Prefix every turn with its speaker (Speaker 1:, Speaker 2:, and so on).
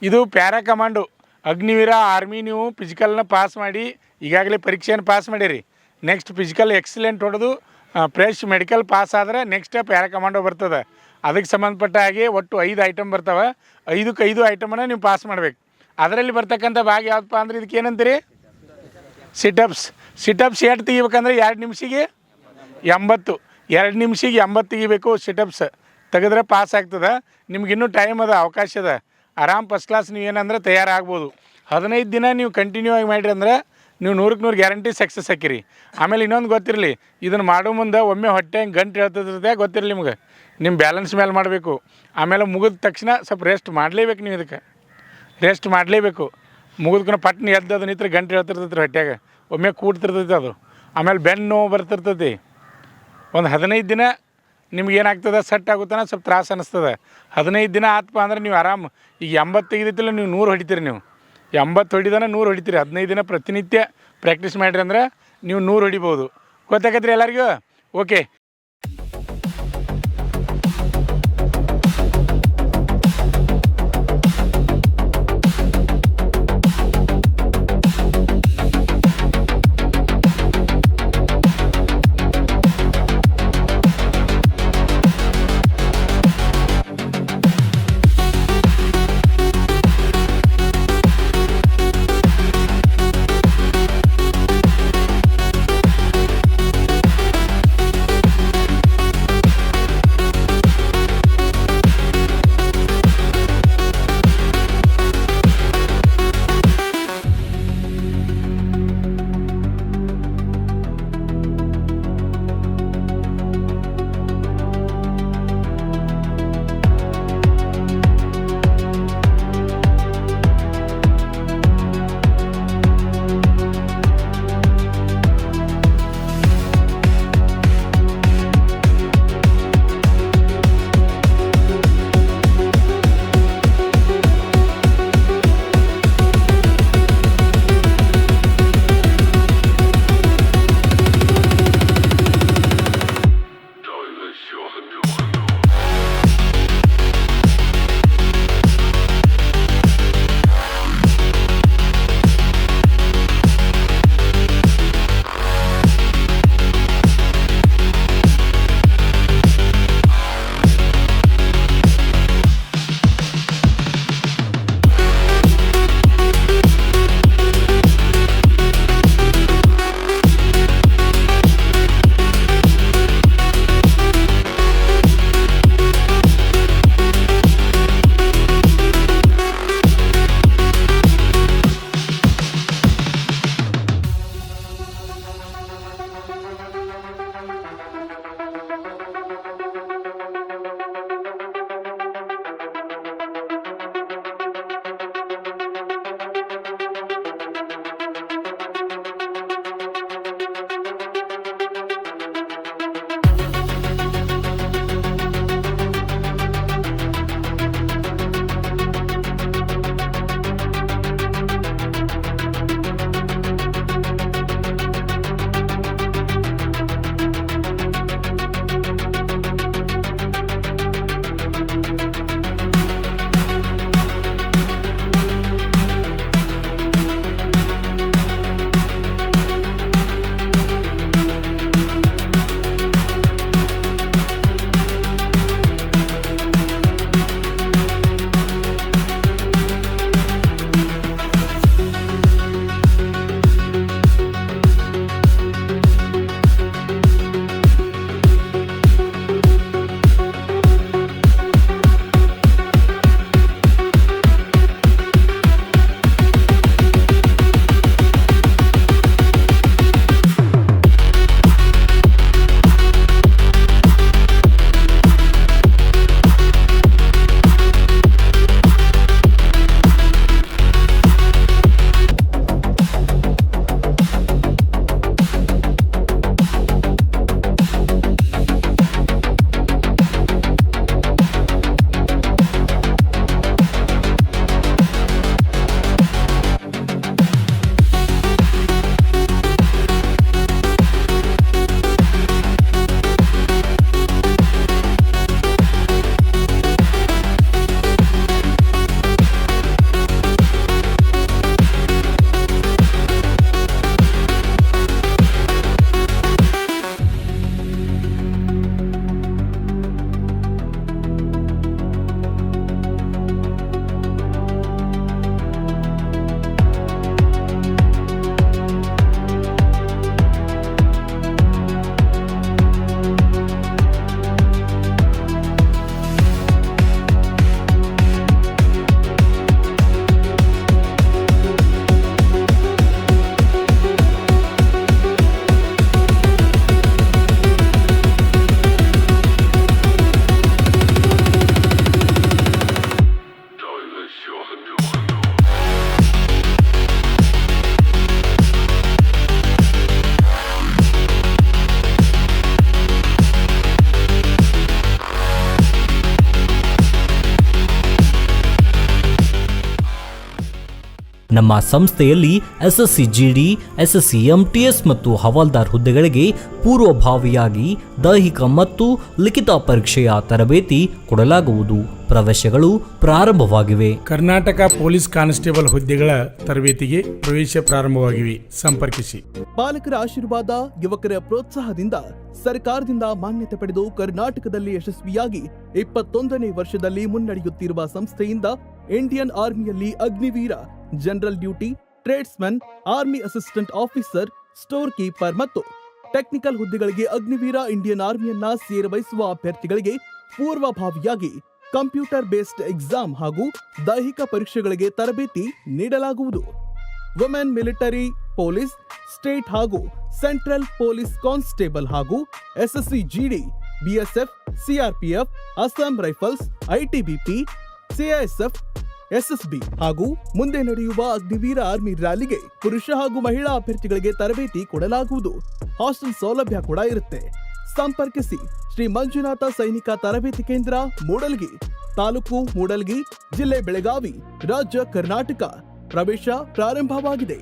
Speaker 1: ಇದು para command Agniveer army. ನೀವು ಫಿಸಿಕಲ್ನ pass ಮಾಡಿ ಈಗಾಗಲೇ ಪರೀಕ್ಷೆಯನ್ನು ಪಾಸ್ ಮಾಡಿರಿ. ನೆಕ್ಸ್ಟ್ ಫಿಸಿಕಲ್ ಎಕ್ಸಲೆಂಟ್ ಹೊಡೆದು ಫ್ರೆಶ್ ಮೆಡಿಕಲ್ ಪಾಸ್ ಆದರೆ ನೆಕ್ಸ್ಟ್ ಪ್ಯಾರಾ ಕಮಾಂಡೋ ಬರ್ತದೆ. ಅದಕ್ಕೆ ಸಂಬಂಧಪಟ್ಟ ಹಾಗೆ ಒಟ್ಟು 5 ಐಟಮ್ ಬರ್ತವೆ. 5ಕ್ಕೆ 5 ಐಟಮನ್ನು ನೀವು ಪಾಸ್ ಮಾಡ್ಬೇಕು. ಅದರಲ್ಲಿ ಬರ್ತಕ್ಕಂಥ ಭಾಗ ಯಾವುದಪ್ಪ ಅಂದ್ರೆ ಇದಕ್ಕೆ ಏನಂತೀರಿ? ಸಿಟಪ್ಸ್. ಸಿಟಪ್ಸ್ ಎಷ್ಟು ತೆಗಿಬೇಕಂದ್ರೆ 2 ನಿಮಿಷಿಗೆ 80. 2 ನಿಮಿಷಿಗೆ 80 ತೆಗಿಬೇಕು ಸಿಟಪ್ಸ್. ತೆಗೆದ್ರೆ ಪಾಸ್ ಆಗ್ತದೆ. ನಿಮ್ಗಿನ್ನೂ ಟೈಮ್ ಅದ, ಅವಕಾಶ ಅದ. ಆರಾಮ್ ಫಸ್ಟ್ ಕ್ಲಾಸ್ ನೀವು ಏನಂದ್ರೆ ತಯಾರಾಗ್ಬೋದು. 15 ದಿನ ನೀವು ಕಂಟಿನ್ಯೂ ಆಗಿ ಮಾಡಿರಿ ಅಂದ್ರೆ ನೀವು 100ಕ್ಕೆ 100 ಗ್ಯಾರಂಟಿ ಸಕ್ಸಸ್ ಹಾಕಿರಿ. ಆಮೇಲೆ ಇನ್ನೊಂದು ಗೊತ್ತಿರಲಿ, ಇದನ್ನು ಮಾಡೋ ಮುಂದೆ ಒಮ್ಮೆ ಹೊಟ್ಟೆ ಗಂಟು ಹೇಳ್ತಿರ್ತದೆ ಗೊತ್ತಿರಲಿ ನಿಮ್ಗೆ. ನಿಮ್ಮ ಬ್ಯಾಲೆನ್ಸ್ ಮೇಲೆ ಮಾಡಬೇಕು. ಆಮೇಲೆ ಮುಗಿದ ತಕ್ಷಣ ಸ್ವಲ್ಪ ರೆಸ್ಟ್ ಮಾಡಲೇಬೇಕು. ನೀವು ಇದಕ್ಕೆ ರೆಸ್ಟ್ ಮಾಡಲೇಬೇಕು. ಮುಗಿದ್ಕೊಂಡು ಪಟ್ನ ಎದ್ದದು ನಿಂತ್ರೆ ಗಂಟು ಹೇಳ್ತಿರ್ತೈತಿ ಹೊಟ್ಟೆಗೆ, ಒಮ್ಮೆ ಕೂಡ್ತಿರ್ತೈತಿ ಅದು. ಆಮೇಲೆ ಬೆನ್ನು ನೋವು ಬರ್ತಿರ್ತೈತಿ. ಒಂದು 15 ದಿನ ನಿಮ್ಗೇನಾಗ್ತದೆ, ಸೆಟ್ ಆಗುತ್ತಾನೆ ಸ್ವಲ್ಪ ತ್ರಾಸ ಅನ್ನಿಸ್ತದೆ. 15 ದಿನ ಆತಪ್ಪ ಅಂದ್ರೆ ನೀವು ಆರಾಮ್. ಈಗ 80 ತೆಗಿದೈತಿಲ್ಲ, ನೀವು 100 ಹೊಡಿತೀರಿ. ನೀವು 80 ಹೊಡಿದಾನೆ 100 ಹೊಡಿತೀರಿ. 15 ದಿನ ಪ್ರತಿನಿತ್ಯ ಪ್ರಾಕ್ಟೀಸ್ ಮಾಡಿರಿ ಅಂದ್ರೆ ನೀವು 100 ಹೊಡಿಬೋದು. ಗೊತ್ತಾಗತ್ರಿ ಎಲ್ಲರಿಗೂ? ಓಕೆ.
Speaker 2: ನಮ್ಮ ಸಂಸ್ಥೆಯಲ್ಲಿ SSC GD, SSC MTS ಮತ್ತು ಹವಾಲ್ದಾರ್ ಹುದ್ದೆಗಳಿಗೆ ಪೂರ್ವಭಾವಿಯಾಗಿ ದೈಹಿಕ ಮತ್ತು ಲಿಖಿತ ಪರೀಕ್ಷೆಯ ತರಬೇತಿ ಕೊಡಲಾಗುವುದು. ಪ್ರವೇಶಗಳು ಪ್ರಾರಂಭವಾಗಿವೆ.
Speaker 1: ಕರ್ನಾಟಕ ಪೊಲೀಸ್ ಕಾನ್ಸ್ಟೇಬಲ್ ಹುದ್ದೆಗಳ ತರಬೇತಿಗೆ ಪ್ರವೇಶ ಪ್ರಾರಂಭವಾಗಿವೆ. ಸಂಪರ್ಕಿಸಿ.
Speaker 3: ಪಾಲಕರ ಆಶೀರ್ವಾದ, ಯುವಕರ ಪ್ರೋತ್ಸಾಹದಿಂದ ಸರ್ಕಾರದಿಂದ ಮಾನ್ಯತೆ ಪಡೆದು ಕರ್ನಾಟಕದಲ್ಲಿ ಯಶಸ್ವಿಯಾಗಿ 21ನೇ ವರ್ಷದಲ್ಲಿ ಮುನ್ನಡೆಯುತ್ತಿರುವ ಸಂಸ್ಥೆಯಿಂದ ಇಂಡಿಯನ್ ಆರ್ಮಿಯಲ್ಲಿ Agniveer, general duty, tradesman, army assistant officer, store keeper ಮತ್ತು ಟೆಕ್ನಿಕಲ್ ಹುದ್ದೆಗಳಿಗೆ ಅಗ್ನಿವೀರ ಇಂಡಿಯನ್ ಆರ್ಮಿಯನ್ನ ಸೇರ್ವಹಿಸುವ ಅಭ್ಯರ್ಥಿಗಳಿಗೆ ಪೂರ್ವಭಾವಿಯಾಗಿ ಕಂಪ್ಯೂಟರ್ ಬೇಸ್ಡ್ ಎಕ್ಸಾಮ್ ಹಾಗೂ ದೈಹಿಕ ಪರೀಕ್ಷೆಗಳಿಗೆ ತರಬೇತಿ ನೀಡಲಾಗುವುದು. ವುಮೆನ್ ಮಿಲಿಟರಿ, ಪೊಲೀಸ್, ಸ್ಟೇಟ್ ಹಾಗೂ ಸೆಂಟ್ರಲ್ ಪೊಲೀಸ್ ಕಾನ್ಸ್ಟೇಬಲ್ ಹಾಗೂ SSC GD, BSF, CRPF, Assam rifles, ITBP, CISF, SSB ಹಾಗೂ ಮುಂದೆ ನಡೆಯುವ ಅಗ್ನಿವೀರ ಆರ್ಮಿ ರ್ಯಾಲಿಗೆ ಪುರುಷ ಹಾಗೂ ಮಹಿಳಾ ಅಭ್ಯರ್ಥಿಗಳಿಗೆ ತರಬೇತಿ ಕೊಡಲಾಗುವುದು. ಹಾಸ್ಟೆಲ್ ಸೌಲಭ್ಯ ಕೂಡ ಇರುತ್ತೆ. ಸಂಪರ್ಕಿಸಿ. ಶ್ರೀ ಮಂಜುನಾಥ ಸೈನಿಕ ತರಬೇತಿ ಕೇಂದ್ರ, ಮೂಡಲ್ಗಿ, ತಾಲೂಕು ಮೂಡಲ್ಗಿ, ಜಿಲ್ಲೆ ಬೆಳಗಾವಿ, ರಾಜ್ಯ ಕರ್ನಾಟಕ. ಪ್ರವೇಶ ಪ್ರಾರಂಭವಾಗಿದೆ.